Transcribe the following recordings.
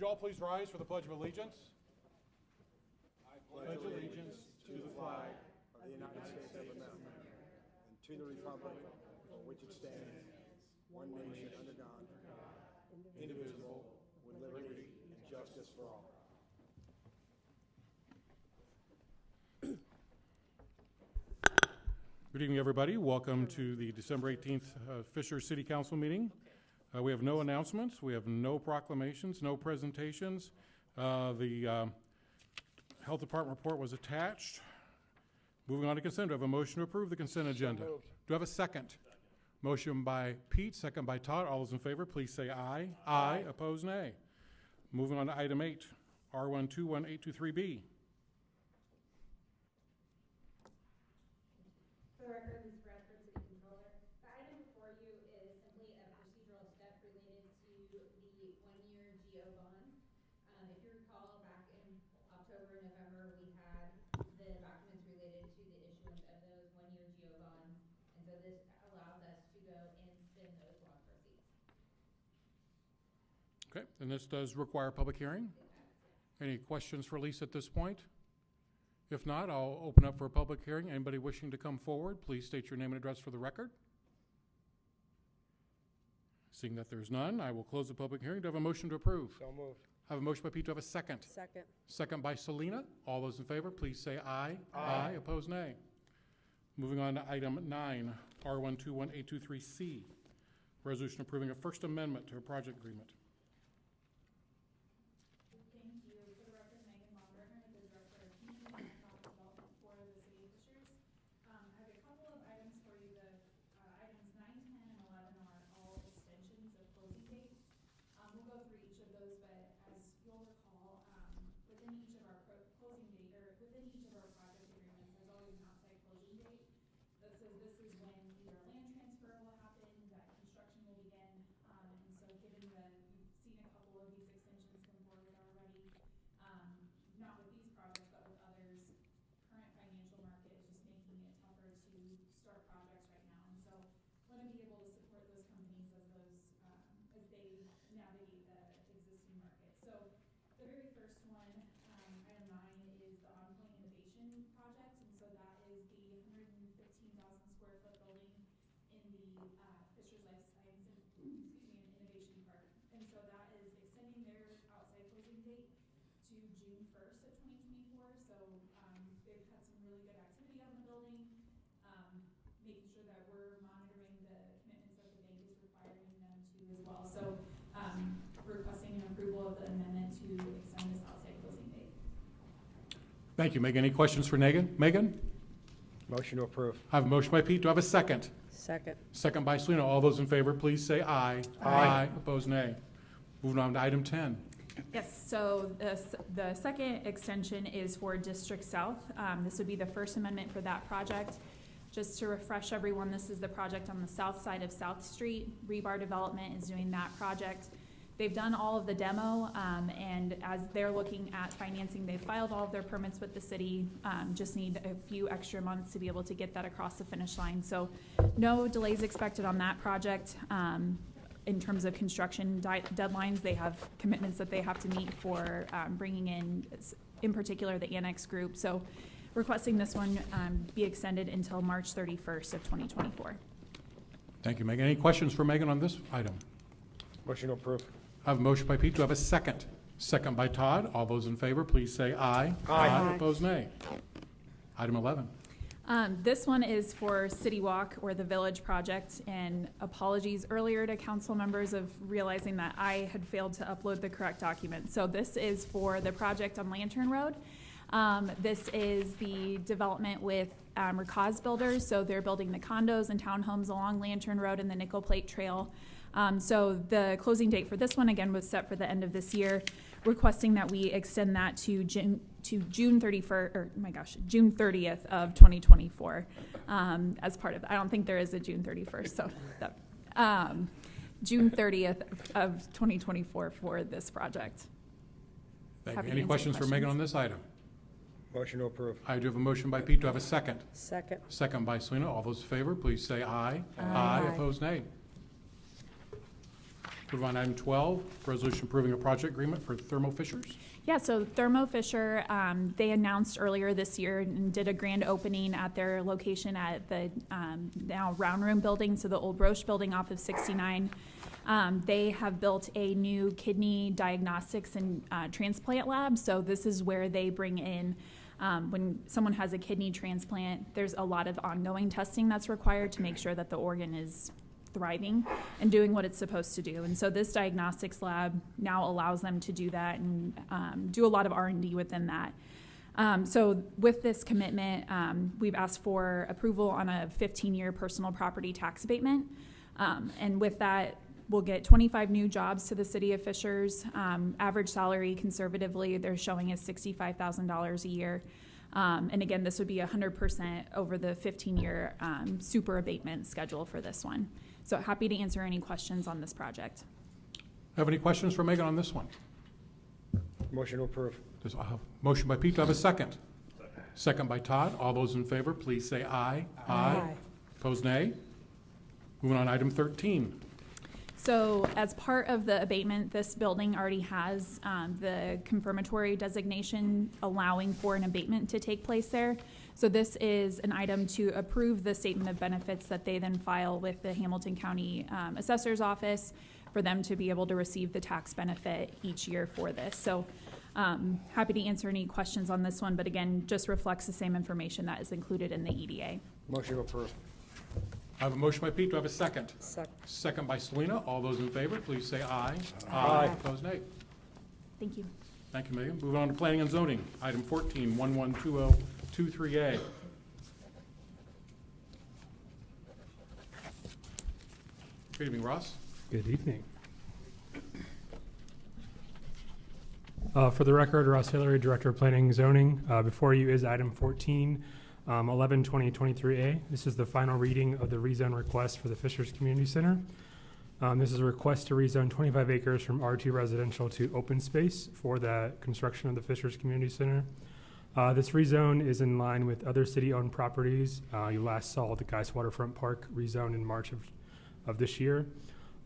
Would you all please rise for the Pledge of Allegiance? I pledge allegiance to the flag of the United States of America and to the republic for which it stands, one nation under God, indivisible, with liberty and justice for all. Good evening, everybody. Welcome to the December 18th Fisher City Council meeting. We have no announcements. We have no proclamations, no presentations. The Health Department report was attached. Moving on to consent, do I have a motion to approve the consent agenda? moved. Do I have a second? Motion by Pete, second by Todd. All those in favor, please say aye. Aye. Opposed, nay. Moving on to item 8, R121823B. For the record, Ms. Bradford, City Controller. The item before you is simply a procedural step related to the one-year GO bonds. If you recall, back in October and November, we had the documents related to the issuance of those one-year GO bonds. And so this allows us to go and spend those bond proceeds. Okay, and this does require a public hearing? Any questions for Lisa at this point? If not, I'll open up for a public hearing. Anybody wishing to come forward, please state your name and address for the record. Seeing that there's none, I will close the public hearing. Do I have a motion to approve? So moved. I have a motion by Pete. Do I have a second? Second. Second by Selena. All those in favor, please say aye. Aye. Opposed, nay. Moving on to item 9, R121823C. Resolution approving a First Amendment to a project agreement. Thank you. For the record, Megan Baumgartner, the Director of Community and Economic Development for the City of Fishers. I have a couple of items for you. The items 9, 10, and 11 are all extensions of closing dates. We'll go through each of those, but as you'll recall, within each of our closing date, or within each of our project agreements, there's always an outside closing date. This is when either a land transfer will happen, that construction will begin, and so given you've seen a couple of these extensions come forward already, not with these projects, but with others, current financial market is just making it tougher to start projects right now, and so want to be able to support those companies as they navigate the existing market. So the very first one, item 9, is the On Point Innovation Project, and so that is the 115,000 square foot building in the Fishers Life Science and Innovation Park. And so that is extending their outside closing date to June 1st of 2024. So they've had some really good activity on the building, making sure that we're monitoring the commitments that the bank is requiring them to as well. So requesting an approval of the amendment to extend this outside closing date. Thank you, Megan. Any questions for Megan? Megan? Motion to approve. I have a motion by Pete. Do I have a second? Second. Second by Selena. All those in favor, please say aye. Aye. Opposed, nay. Moving on to item 10. Yes, so the second extension is for District South. This would be the First Amendment for that project. Just to refresh everyone, this is the project on the south side of South Street. Rebar Development is doing that project. They've done all of the demo, and as they're looking at financing, they've filed all of their permits with the city, just need a few extra months to be able to get that across the finish line. So no delays expected on that project. In terms of construction deadlines, they have commitments that they have to meet for bringing in particular, the Annex Group. So requesting this one be extended until March 31st of 2024. Thank you, Megan. Any questions for Megan on this item? Motion to approve. I have a motion by Pete. Do I have a second? Second by Todd. All those in favor, please say aye. Aye. Opposed, nay. Item 11. This one is for City Walk or the Village Project, and apologies earlier to council members of realizing that I had failed to upload the correct document. So this is for the project on Lantern Road. This is the development with Rakaz Builders, so they're building the condos and townhomes along Lantern Road and the Nickel Plate Trail. So the closing date for this one, again, was set for the end of this year, requesting that we extend that to June 31st, or June 30th of 2024 as part of, I don't think there is a June 31st, so that, June 30th of 2024 for this project. Thank Happy you. to Any answer questions for Megan questions. on this item? Motion to approve. I do have a motion by Pete. Do I have a second? Second. Second by Selena. All those in favor, please say aye. Aye. Opposed, nay. Move on to item 12, resolution approving a project agreement for Thermo Fishers. Yeah, so Thermo Fisher, they announced earlier this year and did a grand opening at their location at the now Round Room building, so the old Roche building off of 69. They have built a new kidney diagnostics and transplant lab, so this is where they bring in, when someone has a kidney transplant, there's a lot of ongoing testing that's required to make sure that the organ is thriving and doing what it's supposed to do. And so this diagnostics lab now allows them to do that and do a lot of R&D within that. So with this commitment, we've asked for approval on a 15-year personal property tax abatement. And with that, we'll get 25 new jobs to the city of Fishers. Average salary, conservatively, they're showing is $65,000 a year. And again, this would be 100% over the 15-year super abatement schedule for this one. So happy to answer any questions on this project. Have any questions for Megan on this one? Motion to approve. There's a motion by Pete. Do I have a second? Second by Todd. All those in favor, please say aye. Aye. Opposed, nay. Moving on to item 13. So as part of the abatement, this building already has the confirmatory designation allowing for an abatement to take place there. So this is an item to approve the statement of benefits that they then file with the Hamilton County Assessor's Office for them to be able to receive the tax benefit each year for this. So happy to answer any questions on this one, but again, just reflects the same information that is included in the EDA. Motion to approve. I have a motion by Pete. Do I have a second? Second. Second by Selena. All those in favor, please say aye. Aye. Opposed, nay. Thank you. Thank you, Megan. Moving on to planning and zoning. Item 14, 112023A. Good evening, Ross. Good evening. For the record, Ross Hillary, Director of Planning and Zoning. Before you is item 14, 11/20/23A. This is the final reading of the rezone request for the Fishers Community Center. This is a request to rezone 25 acres from R2 residential to open space for the construction of the Fishers Community Center. This rezone is in line with other city-owned properties. You last saw the Geis Waterfront Park rezone in March of this year.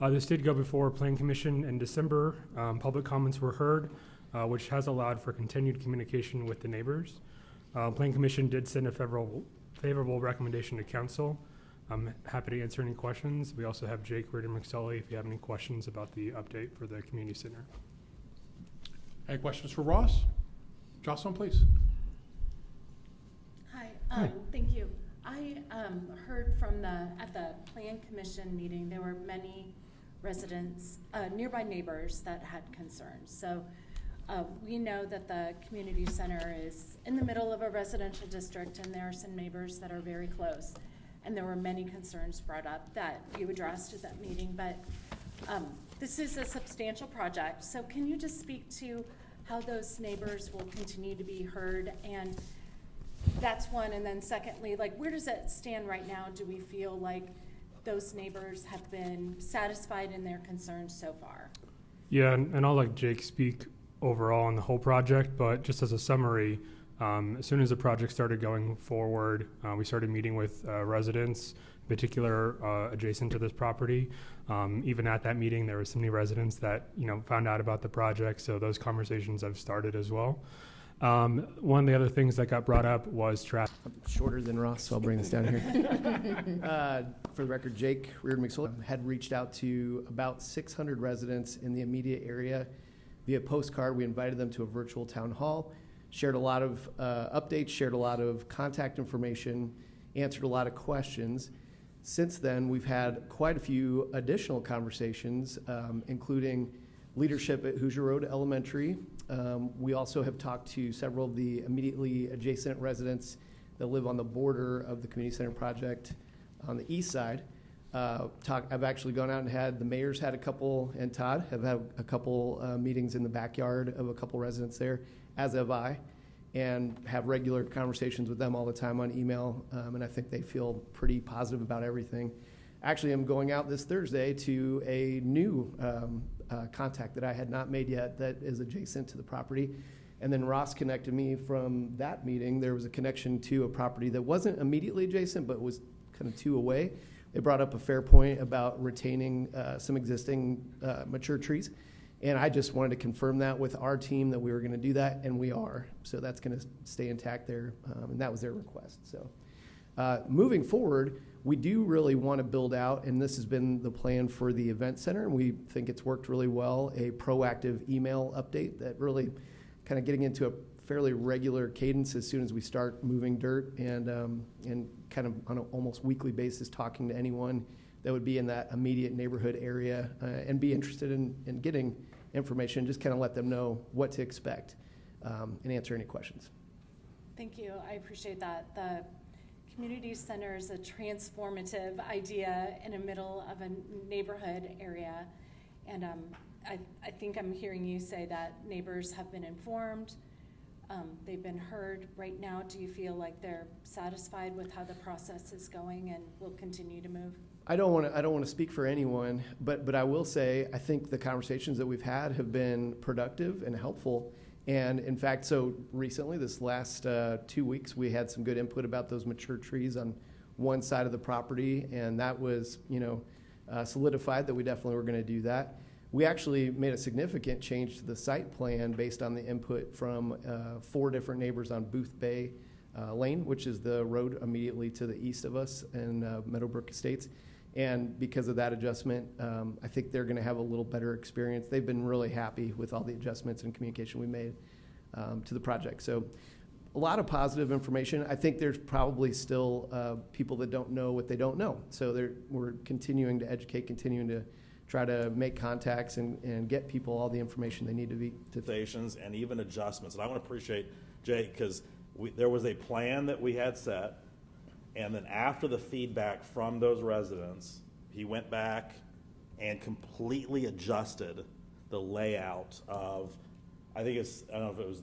This did go before Plan Commission in December. Public comments were heard, which has allowed for continued communication with the neighbors. Plan Commission did send a favorable recommendation to council. I'm happy to answer any questions. We also have Jake Reardon-McSully if you have any questions about the update for the community center. Any questions for Ross? Jocelyn, please. Hi, thank you. I heard from at the Plan Commission meeting, there were many residents, nearby neighbors that had concerns. So we know that the community center is in the middle of a residential district and there are some neighbors that are very close. And there were many concerns brought up that you addressed at that meeting, but this is a substantial project. So can you just speak to how those neighbors will continue to be heard? And that's one. And then secondly, like, where does that stand right now? Do we feel like those neighbors have been satisfied in their concerns so far? Yeah, and I'll let Jake speak overall on the whole project, but just as a summary, as soon as the project started going forward, we started meeting with residents, in particular adjacent to this property. Even at that meeting, there were some new residents that found out about the project, so those conversations have started as well. One of the other things that got brought up was traffic. Shorter than Ross, so I'll bring this down here. For the record, Jake Reardon-McSully had reached out to about 600 residents in the immediate area via postcard. We invited them to a virtual town hall, shared a lot of updates, shared a lot of contact information, answered a lot of questions. Since then, we've had quite a few additional conversations, including leadership at Hoosier Road Elementary. We also have talked to several of the immediately adjacent residents that live on the border of the community center project on the east side. I've actually gone out and had, the mayor's had a couple, and Todd have had a couple meetings in the backyard of a couple residents there, as have I, and have regular conversations with them all the time on email, and I think they feel pretty positive about everything. Actually, I'm going out this Thursday to a new contact that I had not made yet that is adjacent to the property. And then Ross connected me from that meeting. There was a connection to a property that wasn't immediately adjacent, but was kind of two away, they brought up a fair point about retaining some existing mature trees. And I just wanted to confirm that with our team that we were going to do that, and we are. So that's going to stay intact there, and that was their request. So moving forward, we do really want to build out, and this has been the plan for the event center, and we think it's worked really well, a proactive email update that really kind of getting into a fairly regular cadence as soon as we start moving dirt, and kind of on an almost weekly basis talking to anyone that would be in that immediate neighborhood area and be interested in getting information, just kind of let them know what to expect and answer any questions. Thank you. I appreciate that. The community center is a transformative idea in the middle of a neighborhood area. And I think I'm hearing you say that neighbors have been informed, they've been heard. Right now, do you feel like they're satisfied with how the process is going and will continue to move? I don't want to speak for anyone, but I will say I think the conversations that we've had have been productive and helpful. And in fact, so recently, this last 2 weeks, we had some good input about those mature trees on one side of the property, and that was, solidified that we definitely were going to do that. We actually made a significant change to the site plan based on the input from 4 different neighbors on Booth Bay Lane, which is the road immediately to the east of us in Meadowbrook Estates. And because of that adjustment, I think they're going to have a little better experience. They've been really happy with all the adjustments and communication we made to the project. So a lot of positive information. I think there's probably still people that don't know what they don't know. So we're continuing to educate, continuing to try to make contacts and get people all the information they need to be. And even adjustments. And I want to appreciate Jake because there was a plan that we had set. And then after the feedback from those residents, he went back and completely adjusted the layout of, I don't know if it was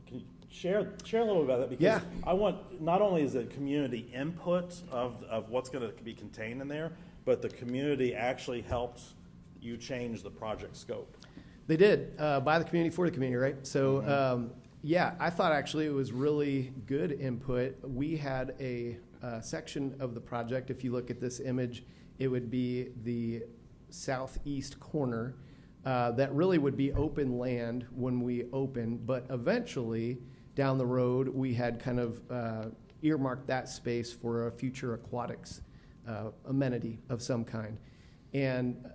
can you share a little bit about that? Because yeah. I want, not only is it community input of what's going to be contained in there, but the community actually helped you change the project scope. They did, by the community, for the community, right? So, yeah, I thought actually it was really good input. We had a section of the project, if you look at this image, it would be the southeast corner that really would be open land when we open, but eventually down the road we had kind of earmarked that space for a future aquatics amenity of some kind. And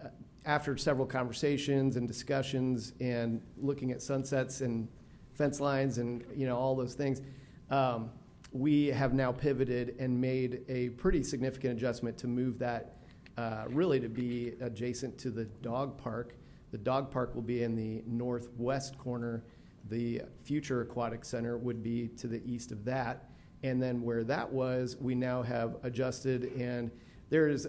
after several conversations and discussions and looking at sunsets and fence lines and all those things, we have now pivoted and made a pretty significant adjustment to move that really to be adjacent to the dog park. The dog park will be in the northwest corner. The future aquatic center would be to the east of that. And then where that was, we now have adjusted, and there's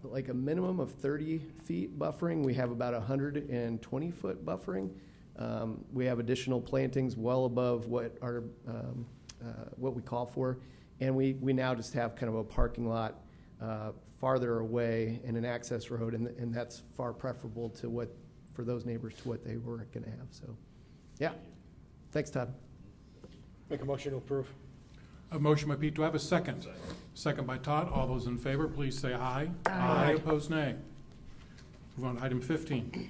like a minimum of 30 feet buffering. We have about 120 foot buffering. We have additional plantings well above what our what we call for, and we now just have kind of a parking lot farther away and an access road, and that's far preferable to for those neighbors to what they were going to have. So, yeah. Thanks, Todd. Make a motion to approve. A motion by Pete. Do I have a second? Second by Todd. All those in favor, please say aye. Aye. Opposed, nay. Move on to item 15.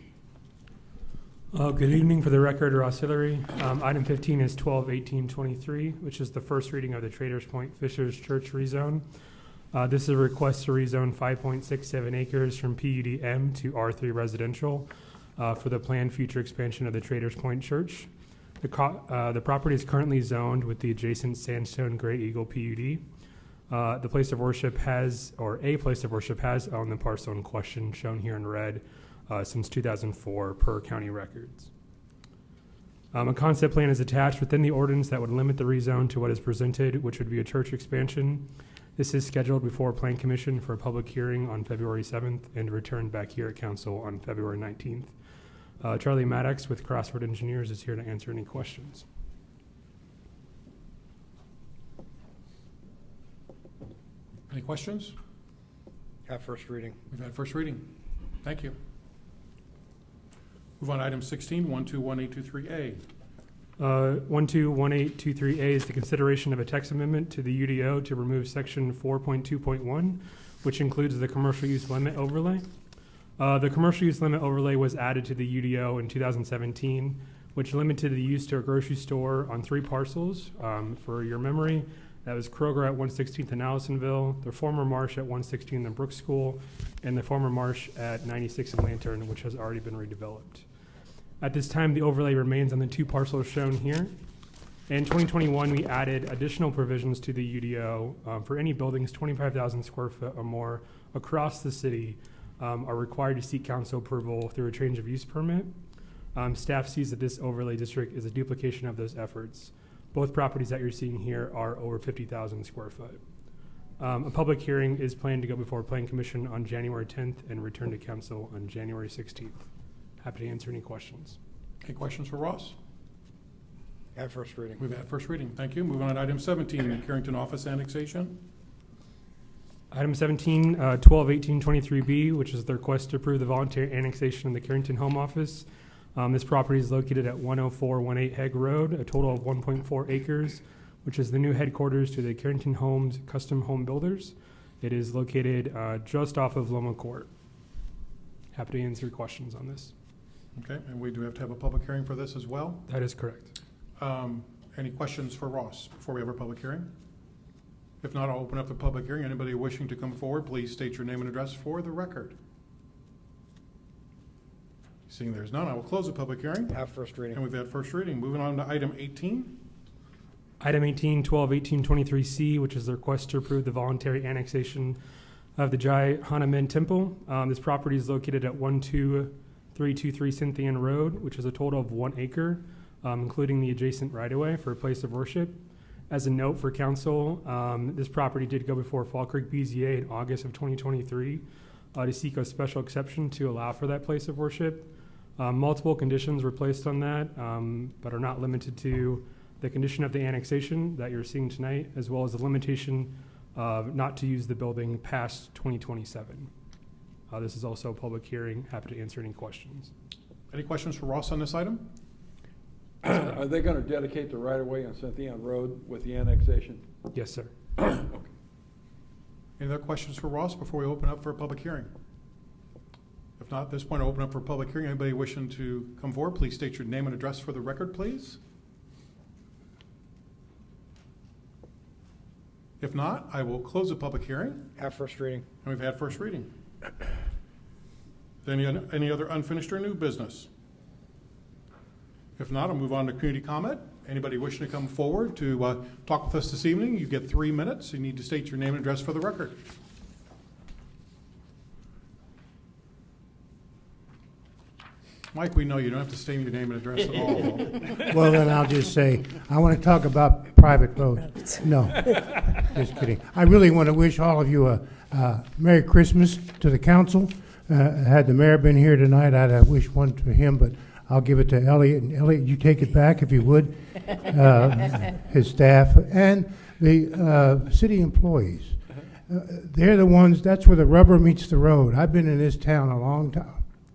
Good evening. For the record, Ross Hillary. Item 15 is 12-18-23, which is the first reading of the Traders Point Fishers Church rezone. This is a request to rezone 5.67 acres from PUD M to R3 residential for the planned future expansion of the Traders Point Church. The property is currently zoned with the adjacent Sandstone Gray Eagle PUD. The place of worship has owned the parcel in question, shown here in red, since 2004 per county records. A concept plan is attached within the ordinance that would limit the rezone to what is presented, which would be a church expansion. This is scheduled before Plan Commission for a public hearing on February 7th and returned back here at Council on February 19th. Charlie Maddox with Crossroad Engineers is here to answer any questions. Any questions? Have first reading. We've had first reading. Thank you. Move on to item 16, 121823A. 121823A is the consideration of a text amendment to the UDO to remove section 4.2.1, which includes the commercial use limit overlay. The commercial use limit overlay was added to the UDO in 2017, which limited the use to a grocery store on 3 parcels. For your memory, that was Kroger at 116th and Allisonville, the former Marsh at 116th and Brooks School, and the former Marsh at 96 and Lantern, which has already been redeveloped. At this time, the overlay remains on the 2 parcels shown here. In 2021, we added additional provisions to the UDO for any buildings 25,000 square foot or more across the city are required to seek council approval through a change of use permit. Staff sees that this overlay district is a duplication of those efforts. Both properties that you're seeing here are over 50,000 square foot. A public hearing is planned to go before Planning Commission on January 10th and return to council on January 16th. Happy to answer any questions. Any questions for Ross? Have first reading. We've had first reading. Thank you. Moving on to item 17, the Carrington office annexation. Item 17, 12-18-23B, which is the request to approve the voluntary annexation of the Carrington Home Office. This property is located at 10418 Hague Road, a total of 1.4 acres, which is the new headquarters to the Carrington Homes Custom Home Builders. It is located just off of Loma Court. Happy to answer questions on this. Okay, and we do have to have a public hearing for this as well. That is correct. Any questions for Ross before we have our public hearing? If not, I'll open up the public hearing. Anybody wishing to come forward, please state your name and address for the record. Seeing there's none, I will close the public hearing. Have first reading. And we've had first reading. Moving on to item 18. Item 18, 12-18-23C, which is the request to approve the voluntary annexation of the Jai Hanuman Temple. This property is located at 12323 Cynthian Road, which is a total of 1 acre, including the adjacent right-of-way for a place of worship. As a note for council, this property did go before Fall Creek BZA in August of 2023 to seek a special exception to allow for that place of worship. Multiple conditions were placed on that, but are not limited to the condition of the annexation that you're seeing tonight, as well as the limitation of not to use the building past 2027. This is also a public hearing. Happy to answer any questions. Any questions for Ross on this item? Are they gonna dedicate the right-of-way on Cynthian Road with the annexation? Yes, sir. Any other questions for Ross before we open up for a public hearing? If not, at this point, I'll open up for a public hearing. Anybody wishing to come forward, please state your name and address for the record, please. If not, I will close the public hearing, Have first reading. and we've had first reading. Any other unfinished or new business? If not, I'll move on to community comment. Anybody wishing to come forward to talk with us this evening, you get 3 minutes. You need to state your name and address for the record. Mike, we know you don't have to state your name and address at all. Well, then I'll just say, I want to talk about private roads. No, just kidding. I really want to wish all of you a Merry Christmas to the council. Had the mayor been here tonight, I'd have wished one to him, but I'll give it to Elliot. And Elliot, you take it back if you would. His staff and the city employees. They're the ones, that's where the rubber meets the road. I've been in this town a long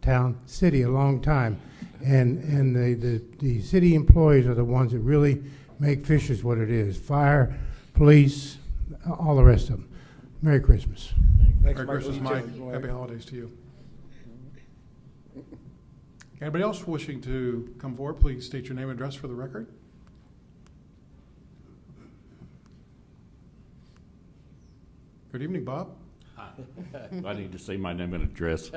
time, city a long time. And the city employees are the ones that really make Fishers what it is. Fire, police, all the rest of them. Merry Christmas. Thanks, Merry Mike. Christmas, Mike. Happy holidays to you. Anybody else wishing to come forward, please state your name and address for the record. Good evening, Bob. I need to say my name and address.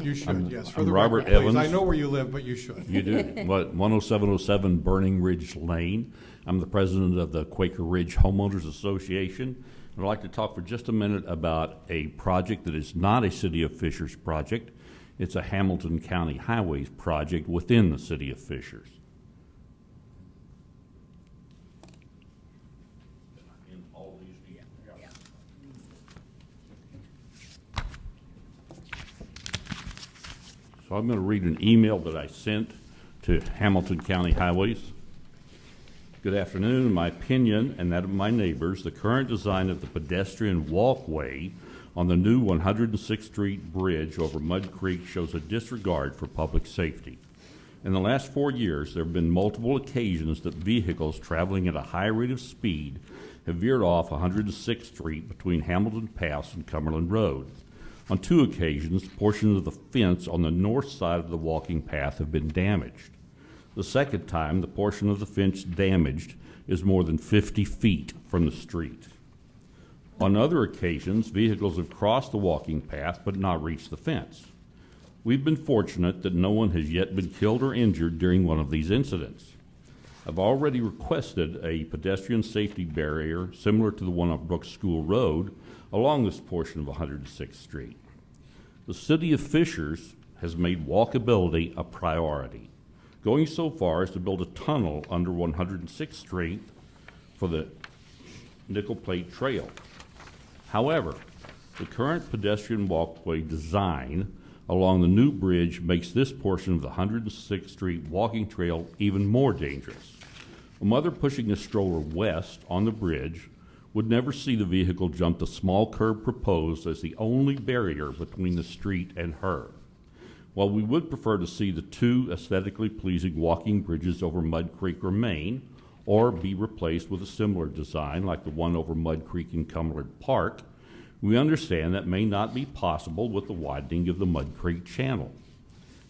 You should, I'm- yes, for I'm the Robert record, please. I Evans. know where you live, but you should. You do. What, 10707 Burning Ridge Lane. I'm the president of the Quaker Ridge Homeowners Association. I'd like to talk for just a minute about a project that is not a City of Fishers project. It's a Hamilton County Highways project within the City of Fishers. So I'm going to read an email that I sent to Hamilton County Highways. Good afternoon. In my opinion and that of my neighbors, the current design of the pedestrian walkway on the new 106th Street Bridge over Mud Creek shows a disregard for public safety. In the last 4 years, there have been multiple occasions that vehicles traveling at a high rate of speed have veered off 106th Street between Hamilton Pass and Cumberland Road. On 2 occasions, portions of the fence on the north side of the walking path have been damaged. The second time, the portion of the fence damaged is more than 50 feet from the street. On other occasions, vehicles have crossed the walking path but not reached the fence. We've been fortunate that no one has yet been killed or injured during one of these incidents. I've already requested a pedestrian safety barrier similar to the one on Brooks School Road along this portion of 106th Street. The City of Fishers has made walkability a priority, going so far as to build a tunnel under 106th Street for the Nickel Plate Trail. However, the current pedestrian walkway design along the new bridge makes this portion of the 106th Street walking trail even more dangerous. A mother pushing a stroller west on the bridge would never see the vehicle jump the small curb proposed as the only barrier between the street and her. While we would prefer to see the 2 aesthetically pleasing walking bridges over Mud Creek remain or be replaced with a similar design like the one over Mud Creek in Cumberland Park, we understand that may not be possible with the widening of the Mud Creek channel.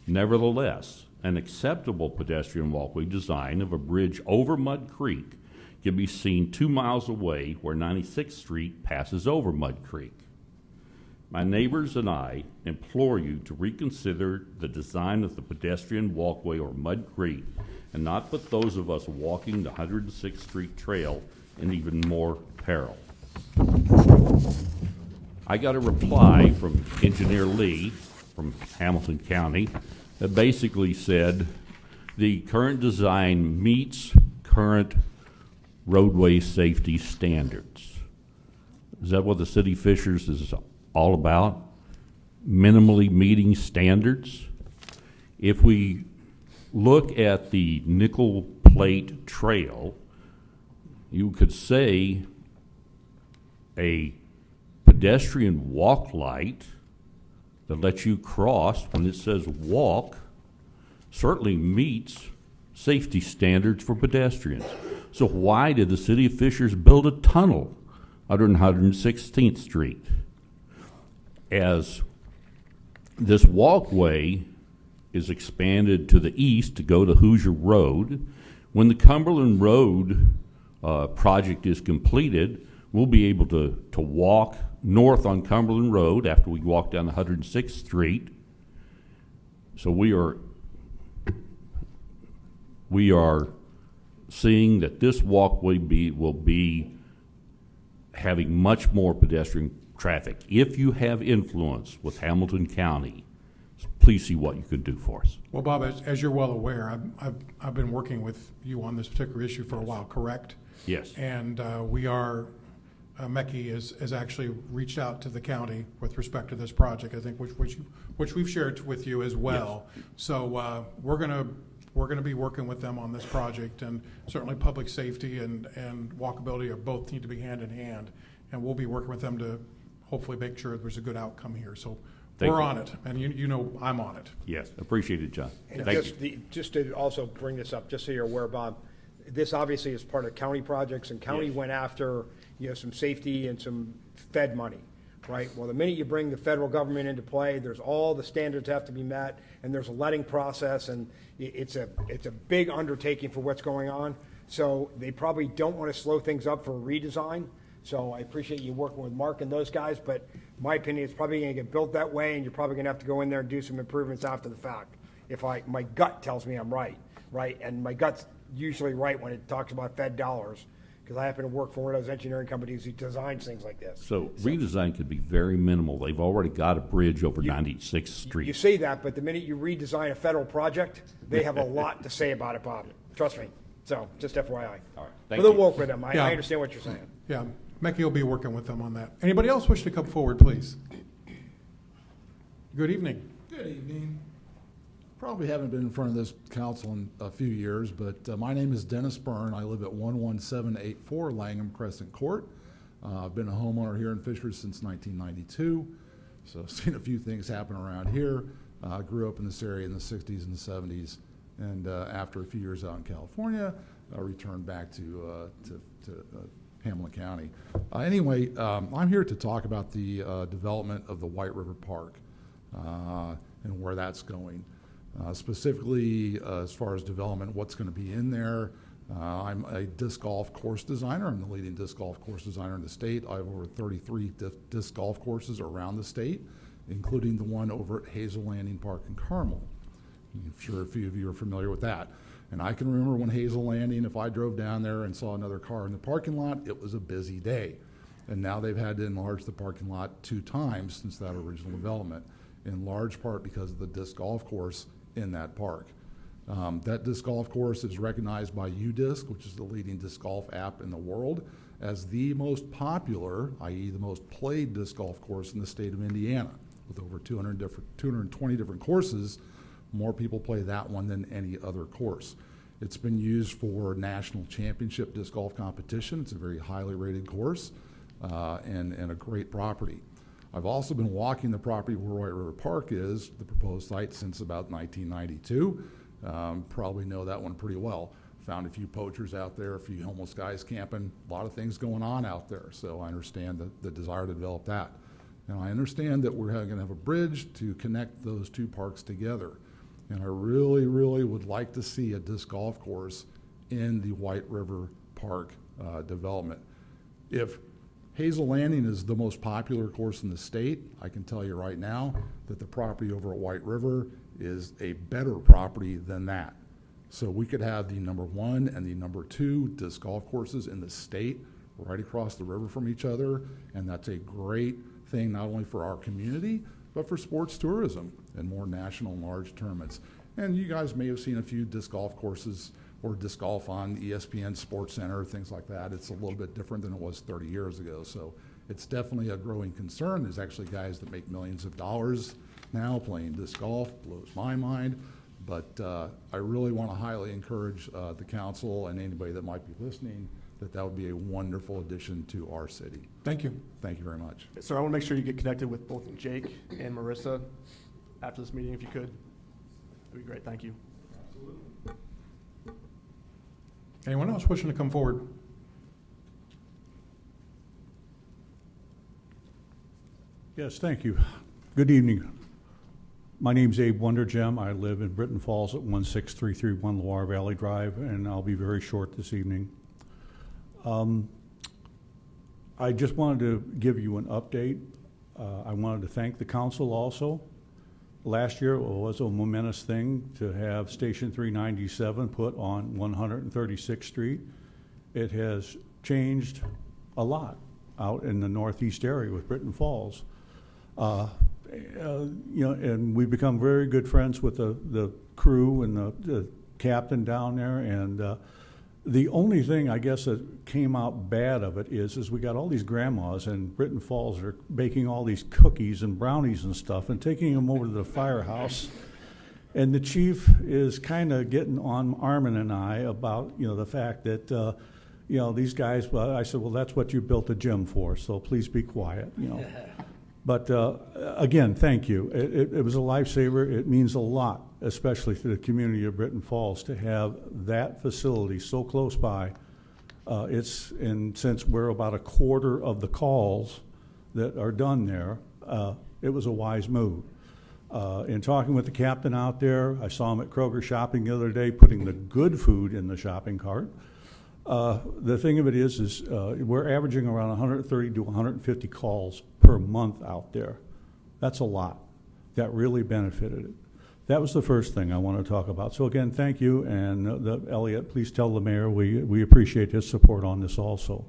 Nevertheless, an acceptable pedestrian walkway design of a bridge over Mud Creek can be seen 2 miles away where 96th Street passes over Mud Creek. My neighbors and I implore you to reconsider the design of the pedestrian walkway over Mud Creek and not put those of us walking the 106th Street Trail in even more peril. I got a reply from Engineer Lee from Hamilton County that basically said the current design meets current roadway safety standards. Is that what the City of Fishers is all about? Minimally meeting standards? If we look at the Nickel Plate Trail, you could say a pedestrian walk light that lets you cross when it says walk certainly meets safety standards for pedestrians. So why did the City of Fishers build a tunnel under 116th Street? As this walkway is expanded to the east to go to Hoosier Road, when the Cumberland Road project is completed, we'll be able to walk north on Cumberland Road after we walk down 106th Street. So we are seeing that this walkway will be having much more pedestrian traffic. If you have influence with Hamilton County, please see what you could do for us. Well, Bob, as you're well aware, I've been working with you on this particular issue for a while, correct? Yes. And MECI has actually reached out to the county with respect to this project, I think, which we've shared with you as well. Yes. So we're gonna be working with them on this project, and certainly public safety and walkability are both need to be hand in hand, and we'll be working with them to hopefully make sure there's a good outcome here. So we're on it, and you know I'm on it. Yes, appreciate it, John. And Thank you. just to also bring this up, just so you're aware, Bob, this obviously is part of county projects, and county Yes. went after, some safety and some Fed money, right? Well, the minute you bring the federal government into play, there's all the standards have to be met, and there's a letting process, and it's a big undertaking for what's going on. So they probably don't want to slow things up for a redesign. So I appreciate you working with Mark and those guys, but my opinion, it's probably going to get built that way, and you're probably going to have to go in there and do some improvements after the fact. My gut tells me I'm right? And my gut's usually right when it talks about Fed dollars, because I happen to work for one of those engineering companies who designs things like this. So redesign could be very minimal. They've already got a bridge over 96th Street. You say that, but the minute you redesign a federal project, they have a lot to say about it, Bob. Trust me. So, just FYI. All right, But thank they'll you. work with them. I Yeah. understand what you're saying. Yeah, MECI will be working with them on that. Anybody else wish to come forward, please? Good evening. Good evening. Probably haven't been in front of this council in a few years, but my name is Dennis Byrne. I live at 11784 Langham Crescent Court. I've been a homeowner here in Fishers since 1992, so I've seen a few things happen around here. I grew up in this area in the 60s and the 70s, and after a few years out in California, I returned back to Hamilton County. Anyway, I'm here to talk about the development of the White River Park and where that's going. Specifically, as far as development, what's going to be in there. I'm a disc golf course designer. I'm the leading disc golf course designer in the state. I have over 33 disc golf courses around the state, including the one over at Hazel Landing Park in Carmel. I'm sure a few of you are familiar with that. And I can remember when Hazel Landing, if I drove down there and saw another car in the parking lot, it was a busy day. And now they've had to enlarge the parking lot 2 times since that original development, in large part because of the disc golf course in that park. That disc golf course is recognized by UDisc, which is the leading disc golf app in the world, as the most popular, i.e. the most played disc golf course in the state of Indiana. With over 220 different courses, more people play that one than any other course. It's been used for national championship disc golf competition. It's a very highly rated course and a great property. I've also been walking the property where White River Park is, the proposed site, since about 1992. Probably know that one pretty well. Found a few poachers out there, a few homeless guys camping, a lot of things going on out there. So I understand the desire to develop that. Now I understand that we're going to have a bridge to connect those 2 parks together. And I really, really would like to see a disc golf course in the White River Park development. If Hazel Landing is the most popular course in the state, I can tell you right now that the property over at White River is a better property than that. So we could have the number 1 and the number 2 disc golf courses in the state right across the river from each other, and that's a great thing not only for our community, but for sports tourism and more national and large tournaments. And you guys may have seen a few disc golf courses or disc golf on ESPN Sports Center, things like that. It's a little bit different than it was 30 years ago. So it's definitely a growing concern. There's actually guys that make millions of dollars now playing disc golf, blows my mind. But I really want to highly encourage the council and anybody that might be listening that would be a wonderful addition to our city. Thank you. Thank you very much. Sir, I want to make sure you get connected with both Jake and Marissa after this meeting, if you could. That'd be great. Thank you. Anyone else wishing to come forward? Yes, thank you. Good evening. My name's Abe Wondergem. I live in Britton Falls at 16331 Loire Valley Drive, and I'll be very short this evening. I just wanted to give you an update. I wanted to thank the council also. Last year it was a momentous thing to have Station 397 put on 136th Street. It has changed a lot out in the northeast area with Britton Falls. And we've become very good friends with the crew and the captain down there. And the only thing I guess that came out bad of it is we got all these grandmas in Britton Falls that are baking all these cookies and brownies and stuff and taking them over to the firehouse. And the chief is kind of getting on Armin and I about, the fact that, these guys, well, I said, well, that's what you built the gym for, so please be quiet, But again, thank you. It was a lifesaver. It means a lot, especially to the community of Britton Falls, to have that facility so close by. Since we're about a quarter of the calls that are done there, it was a wise move. In talking with the captain out there, I saw him at Kroger shopping the other day, putting the good food in the shopping cart. The thing of it is we're averaging around 130 to 150 calls per month out there. That's a lot. That really benefited it. That was the first thing I want to talk about. So again, thank you, and Elliot, please tell the mayor we appreciate his support on this also.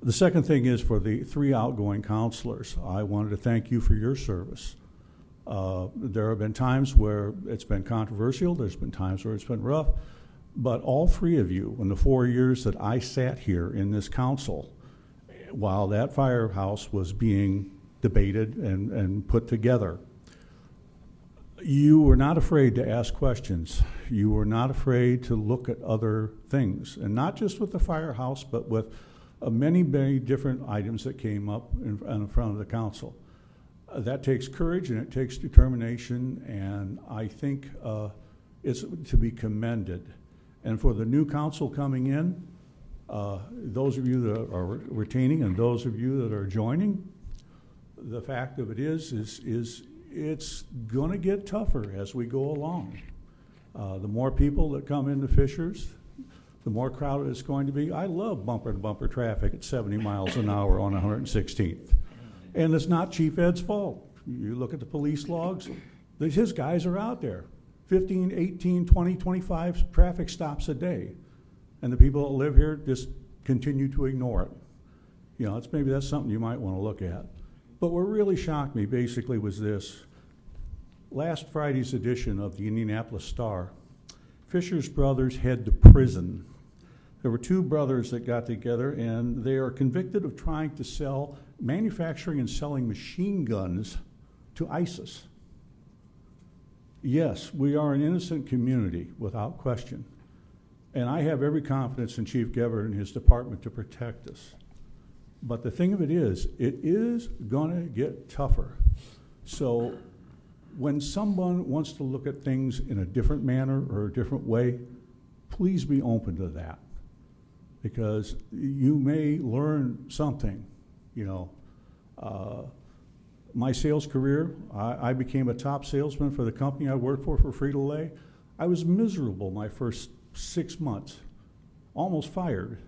The second thing is for the 3 outgoing counselors. I wanted to thank you for your service. There have been times where it's been controversial. There's been times where it's been rough. But all 3 of you, in the 4 years that I sat here in this council, while that firehouse was being debated and put together, you were not afraid to ask questions. You were not afraid to look at other things, and not just with the firehouse, but with many, many different items that came up in front of the council. That takes courage and it takes determination, and I think it's to be commended. And for the new council coming in, Those of you that are retaining and those of you that are joining, the fact of it is it's going to get tougher as we go along. The more people that come into Fishers, the more crowded it's going to be. I love bumper-to-bumper traffic at 70 miles an hour on 116th. And it's not Chief Ed's fault. You look at the police logs, his guys are out there. 15, 18, 20, 25 traffic stops a day. And the people that live here just continue to ignore it. You know, maybe that's something you might want to look at. But what really shocked me basically was this. Last Friday's edition of the Indianapolis Star, Fisher's brothers head to prison. There were two brothers that got together, and they are convicted of trying to sell, manufacturing and selling machine guns to ISIS. Yes, we are an innocent community, without question. And I have every confidence in Chief Gebhardt and his department to protect us. But the thing of it is going to get tougher. So when someone wants to look at things in a different manner or a different way, please be open to that. Because you may learn something, you know. My sales career, I became a top salesman for the company I worked for Frito-Lay. I was miserable my first 6 months, almost fired.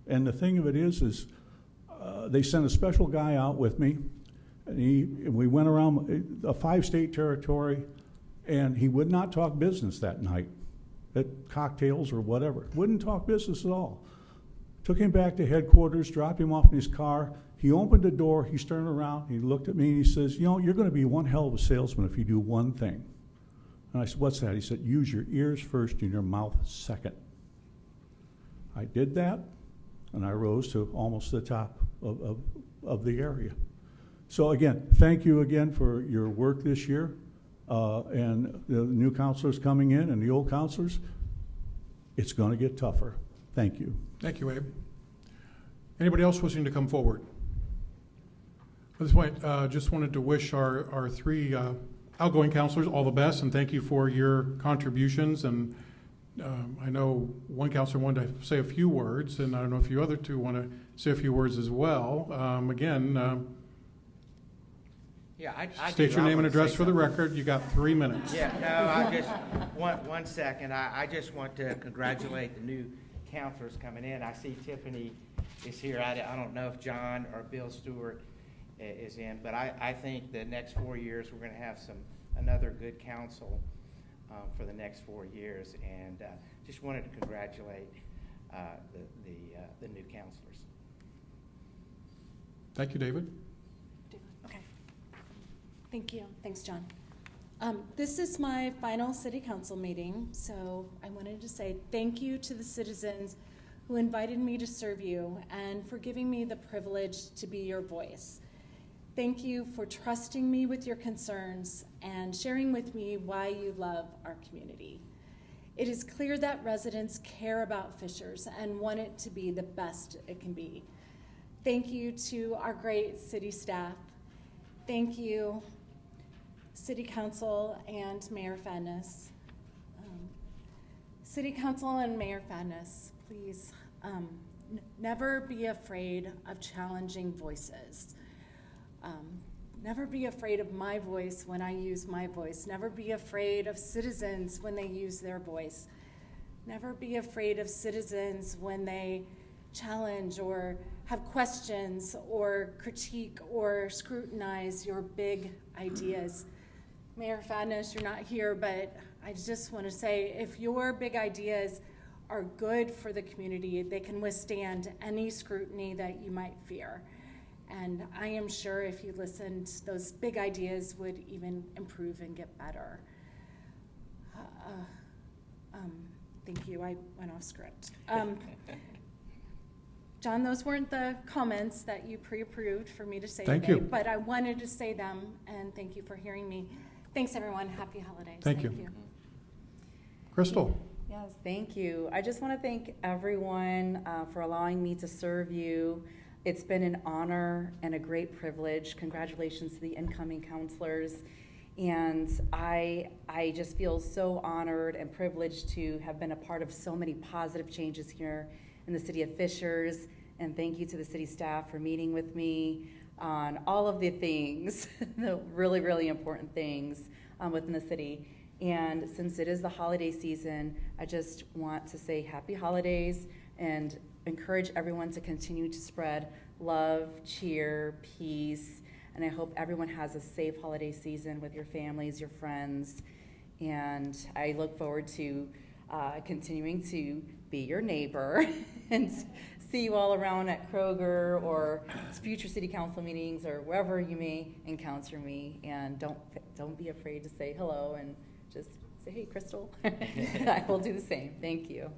And the thing of it is they sent a special guy out with me, and we went around a 5-state territory, and he would not talk business that night at cocktails or whatever. Wouldn't talk business at all. Took him back to headquarters, dropped him off in his car. He opened the door, he turned around, he looked at me, and he says, you know, you're going to be one hell of a salesman if you do one thing. And I said, what's that? He said, use your ears first and your mouth second. I did that, and I rose to almost the top of the area. So again, thank you again for your work this year. And the new counselors coming in and the old counselors, it's going to get tougher. Thank you. Thank you, Abe. Anybody else wishing to come forward? At this point, just wanted to wish our three outgoing counselors all the best, and thank you for your contributions. And I know one counselor wanted to say a few words, and I don't know if you other two want to say a few words as well. Yeah, I state do. your I name and wanna address say for the something. record. You got 3 minutes. Yeah, no, I just, one second. I just want to congratulate the new counselors coming in. I see Tiffany is here. I don't know if John or Bill Stewart is in, but I think the next 4 years, we're going to have another good council for the next 4 years. And just wanted to congratulate the new counselors. Thank you, David. Okay. Thank you. Thanks, John. This is my final city council meeting, so I wanted to say thank you to the citizens who invited me to serve you and for giving me the privilege to be your voice. Thank you for trusting me with your concerns and sharing with me why you love our community. It is clear that residents care about Fishers and want it to be the best it can be. Thank you to our great city staff. Thank you, City Council and Mayor Fadness. City Council and Mayor Fadness, please never be afraid of challenging voices. Never be afraid of my voice when I use my voice. Never be afraid of citizens when they use their voice. Never be afraid of citizens when they challenge or have questions or critique or scrutinize your big ideas. Mayor Fadness, you're not here, but I just want to say if your big ideas are good for the community, they can withstand any scrutiny that you might fear. And I am sure if you listened, those big ideas would even improve and get better. Thank you, I went off script. John, those weren't the comments that you pre-approved for me to say Thank today, you. but I wanted to say them, and thank you for hearing me. Thanks, everyone. Happy holidays. Thank you. Crystal. Yes, thank you. I just want to thank everyone for allowing me to serve you. It's been an honor and a great privilege. Congratulations to the incoming counselors. And I just feel so honored and privileged to have been a part of so many positive changes here in the city of Fishers. And thank you to the city staff for meeting with me on all of the things, the really, really important things within the city. And since it is the holiday season, I just want to say happy holidays and encourage everyone to continue to spread love, cheer, peace. And I hope everyone has a safe holiday season with your families, your friends. And I look forward to continuing to be your neighbor and see you all around at Kroger or future city council meetings or wherever you may encounter me. And don't be afraid to say hello and just say, hey, Crystal. I will do the same. Thank you.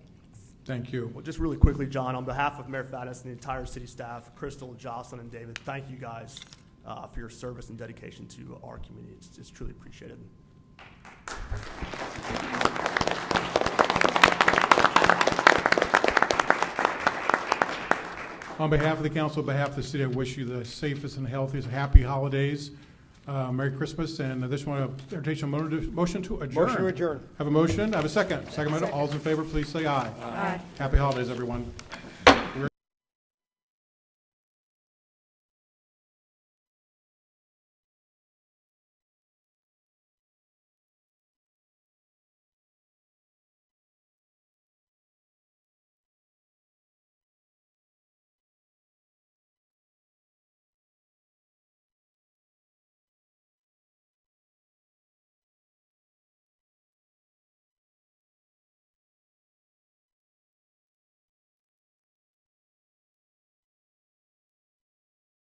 Thank you. Well, just really quickly, John, on behalf of Mayor Faddis and the entire city staff, Crystal, Jocelyn, and David, thank you guys for your service and dedication to our community. It's truly appreciated. On behalf of the council, on behalf of the city, I wish you the safest and healthiest, happy holidays, Merry Christmas, and I just want to entertain a motion to adjourn. Motion to adjourn. Have a motion, I have a second. Second, all those in favor, please say aye. Aye. Happy holidays, everyone.